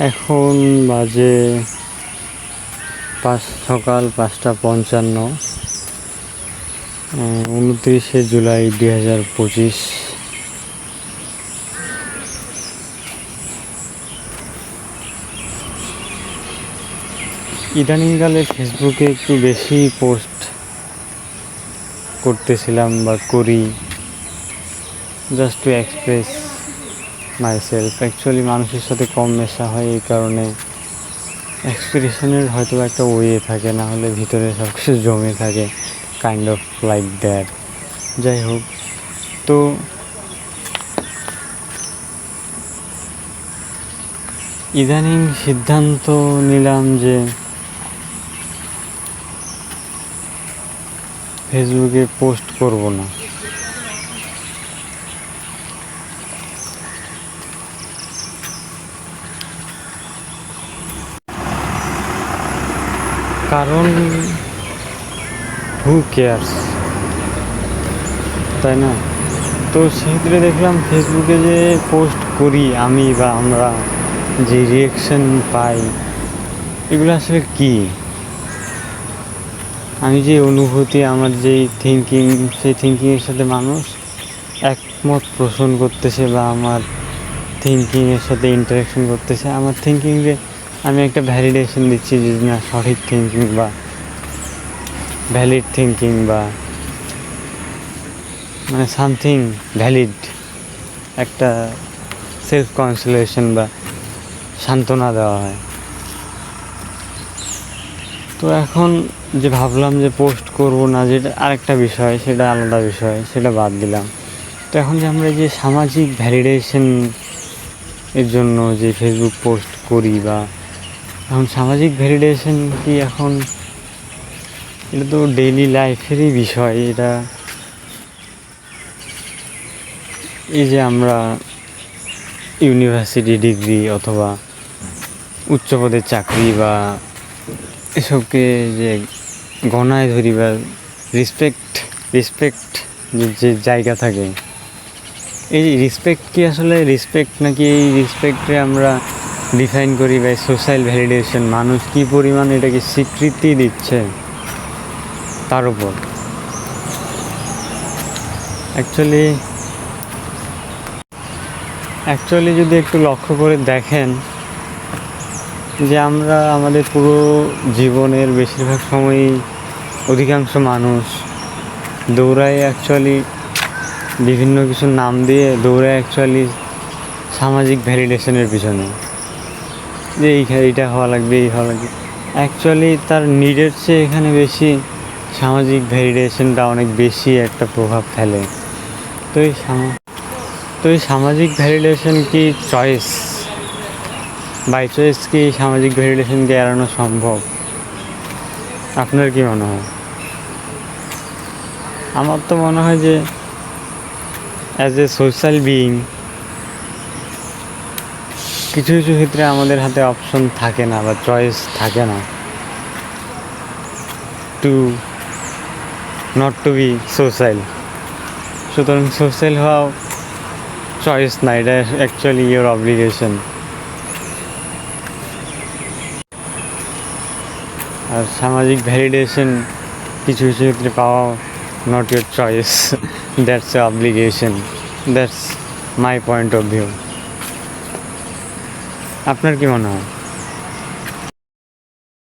এখন বাজে সকাল 5:55, 29শে জুলাই 2025। ইদানিংকালে ফেসবুকে একটু বেশি পোস্ট করতেছিলাম বা করি, just to express myself. Actually মানুষের সাথে কম মেশা হয়, এই কারণে এক্সপ্রেশনের হয়তো একটা ওয়ে থাকে, না হলে ভিতরে সব কিছু জমে থাকে, কাইন্ড অফ লাইক দ্যাট। যাই হোক, তো ইদানিং সিদ্ধান্ত নিলাম যে ফেসবুকে পোস্ট করব না। কারণ হু কেয়ারস, তাই না? তো সেক্ষেত্রে দেখলাম ফেসবুকে যে পোস্ট করি আমি বা আমরা, যে রিয়াকশন পাই, এগুলো আসলে কী? আমি যে অনুভূতি, আমার যেই থিঙ্কিং, সেই থিঙ্কিংয়ের সাথে মানুষ একমত পোষণ করতেছে বা আমার থিঙ্কিংয়ের সাথে ইন্টারাকশন করতেছে। আমার থিঙ্কিংয়ে আমি একটা ভ্যালিডেশন দিচ্ছি যে না, সঠিক থিঙ্কিং বা ভ্যালিড থিঙ্কিং বা মানে সামথিং ভ্যালিড, একটা সেলফ কনসোলেশন বা সান্ত্বনা দেওয়া হয়। তো এখন যে ভাবলাম যে পোস্ট করব না, যেটা আরেকটা বিষয়, সেটা আলাদা বিষয়, সেটা বাদ দিলাম। তো এখন যে আমরা যে সামাজিক ভ্যালিডেশন এর জন্য যে ফেসবুক পোস্ট করি, বা এখন সামাজিক ভ্যালিডেশন কি, এখন এটা তো ডেইলি লাইফেরই বিষয়। এটা এই যে আমরা ইউনিভার্সিটি ডিগ্রি অথবা উচ্চপদের চাকরি বা এসবকে যে গণায় ধরি, বা রেসপেক্ট যে জায়গা থাকে, এই রেসপেক্ট কি আসলে রেসপেক্ট, নাকি এই রেসপেক্টে আমরা ডিফাইন করি বাই সোশ্যাল ভ্যালিডেশন, মানুষ কী পরিমাণ এটাকে স্বীকৃতি দিচ্ছে তার উপর। অ্যাকচুয়ালি যদি একটু লক্ষ্য করে দেখেন, যে আমরা আমাদের পুরো জীবনের বেশিরভাগ সময়ই, অধিকাংশ মানুষ দৌড়ায়, অ্যাকচুয়ালি বিভিন্ন কিছুর নাম দিয়ে দৌড়ায় অ্যাকচুয়ালি সামাজিক ভ্যালিডেশনের পিছনে, যে এইটা হওয়া লাগবে, এই হওয়া লাগবে। অ্যাকচুয়ালি তার নিডের চেয়ে এখানে বেশি সামাজিক ভ্যালিডেশনটা অনেক বেশি একটা প্রভাব ফেলে। তো এই সামাজিক ভ্যালিডেশন কি চয়েস, বাই চয়েস কি সামাজিক ভ্যালিডেশনকে এড়ানো সম্ভব? আপনার কি মনে হয়? আমার তো মনে হয় যে অ্যাজ এ সোশ্যাল বিইং কিছু কিছু ক্ষেত্রে আমাদের হাতে অপশন থাকে না বা চয়েস থাকে না, to not to be social. সুতরাং সোশ্যাল হওয়াও চয়েস না, এটা অ্যাকচুয়ালি ইয়োর অব্লিগেশন। আর সামাজিক ভ্যালিডেশন কিছু কিছু ক্ষেত্রে পাওয়া not your choice, that's a obligation. That's my point of view. আপনার কি মনে হয়?